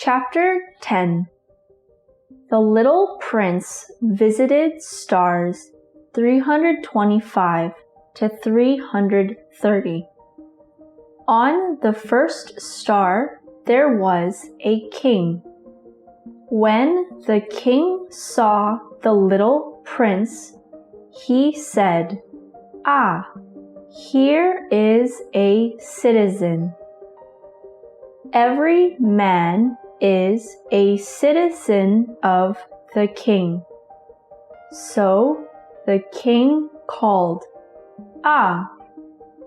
Chapter 10. The little prince visited stars 325 to 330. On the first star there was a king. When the king saw the little prince, he said, "Ah, here is a citizen." Every man is a citizen of the king. So the king called, "Ah,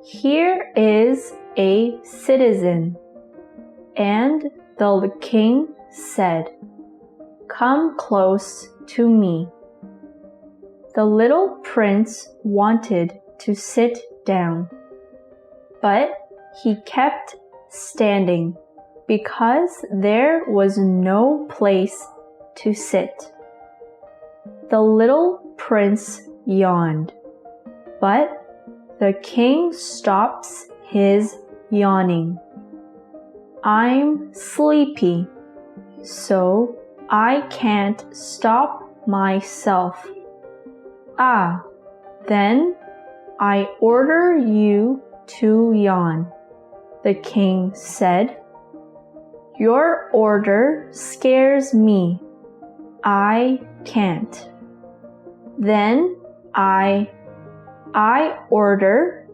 here is a citizen." And the king said, "Come close to me." The little prince wanted to sit down, but he kept standing because there was no place to sit. The little prince yawned, but the king stops his yawning. "I'm sleepy, so I can't stop myself." "Ah, then I order you to yawn," the king said. "Your order scares me. I can't." "Then I order."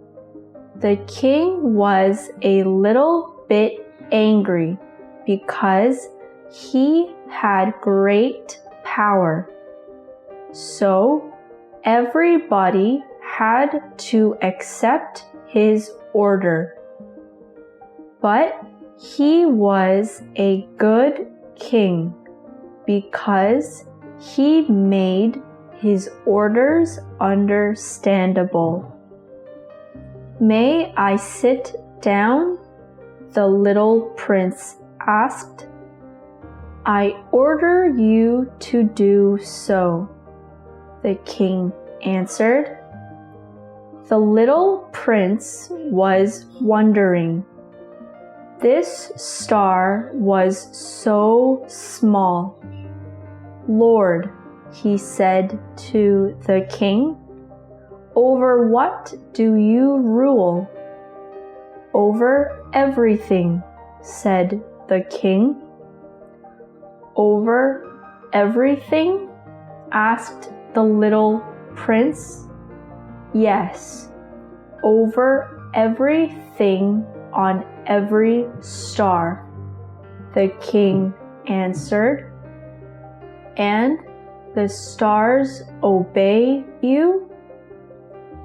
The king was a little bit angry because he had great power. So everybody had to accept his order. But he was a good king because he made his orders understandable. "May I sit down?" the little prince asked. "I order you to do so," the king answered. The little prince was wondering. This star was so small. "Lord," he said to the king, "over what do you rule?" "Over everything," said the king. "Over everything?" asked the little prince. "Yes, over everything on every star," the king answered. "And the stars obey you?"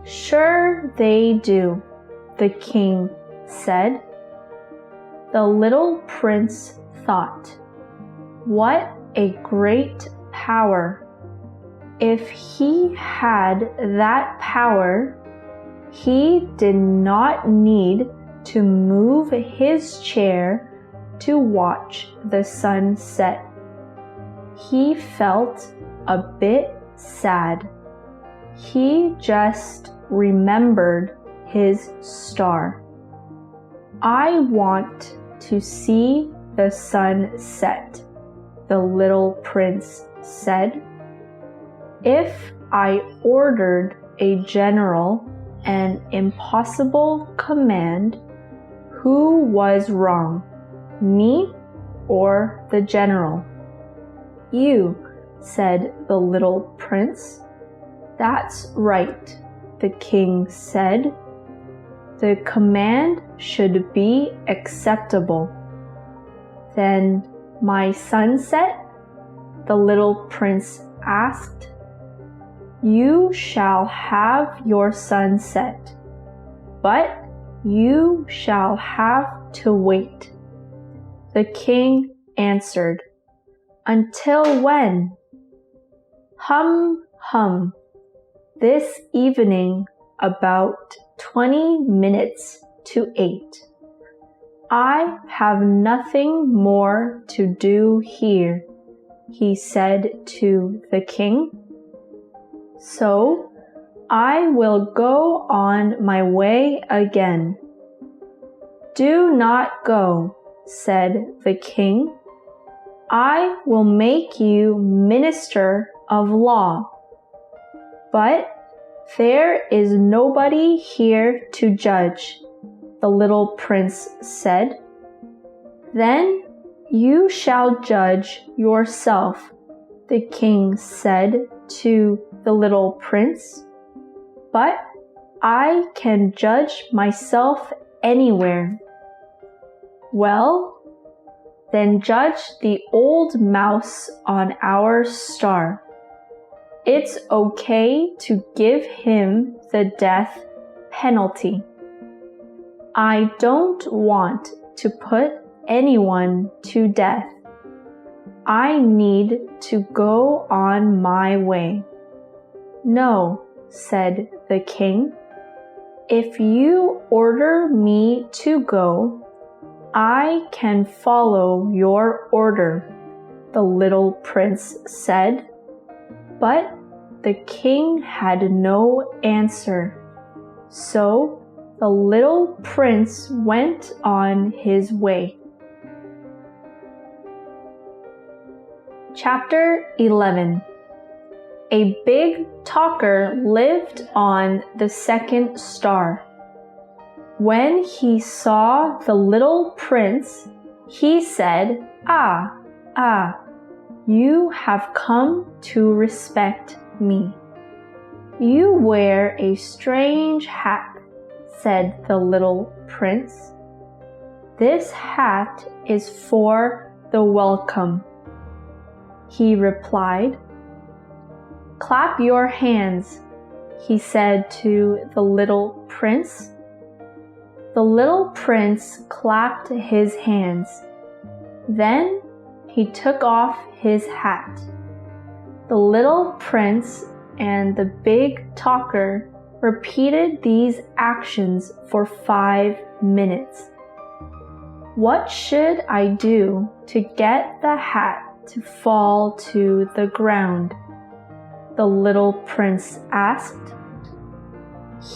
"Sure they do," the king said. The little prince thought, "What a great power! If he had that power, he did not need to move his chair to watch the sun set." He felt a bit sad. He just remembered his star. "I want to see the sun set," the little prince said. "If I ordered a general an impossible command, who was wrong, me or the general?" "You," said the little prince. "That's right," the king said. "The command should be acceptable." "Then my sunset?" the little prince asked. "You shall have your sunset, but you shall have to wait." The king answered, "Until when?" "Hum, hum. This evening about 20 minutes to 8. I have nothing more to do here," he said to the king. "So I will go on my way again." "Do not go," said the king. I will make you minister of law. But there is nobody here to judge, the little prince said. Then you shall judge yourself, the king said to the little prince. But I can judge myself anywhere. Well, then judge the old mouse on our star. It's okay to give him the death penalty. I don't want to put anyone to death. I need to go on my way. No, said the king. If you order me to go, I can follow your order, the little prince said. But the king had no answer. So the little prince went on his way. Chapter 11. A big talker lived on the second star. When he saw the little prince, he said, Ah, you have come to respect me. You wear a strange hat, said the little prince. This hat is for the welcome. He replied. Clap your hands, he said to the little prince. The little prince clapped his hands. Then he took off his hat. The little prince and the big talker repeated these actions for 5 minutes. What should I do to get the hat to fall to the ground? The little prince asked.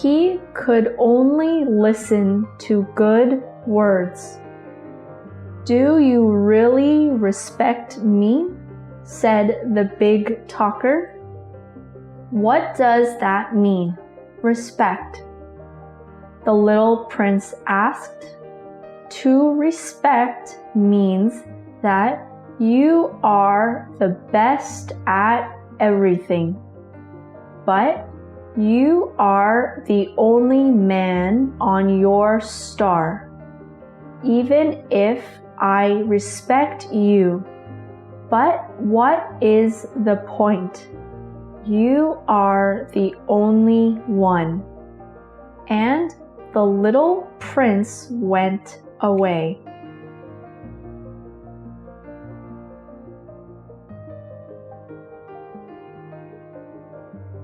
He could only listen to good words. Do you really respect me? Said the big talker. What does that mean, respect? The little prince asked. To respect means that you are the best at everything. But you are the only man on your star. Even if I respect you, but what is the point? You are the only one. And the little prince went away.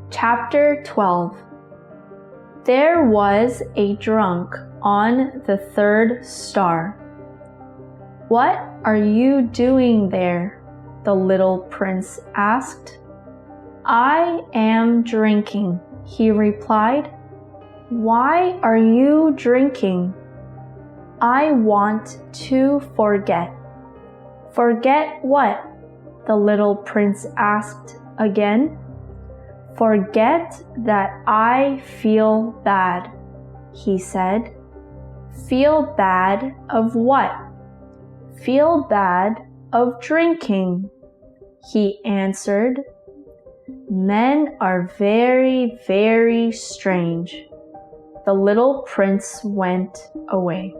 Chapter 12. There was a drunk on the third star. What are you doing there? The little prince asked. I am drinking, he replied. Why are you drinking? I want to forget. Forget what? The little prince asked again. Forget that I feel bad, he said. Feel bad of what? Feel bad of drinking, he answered. Men are very, very strange. The little prince went away.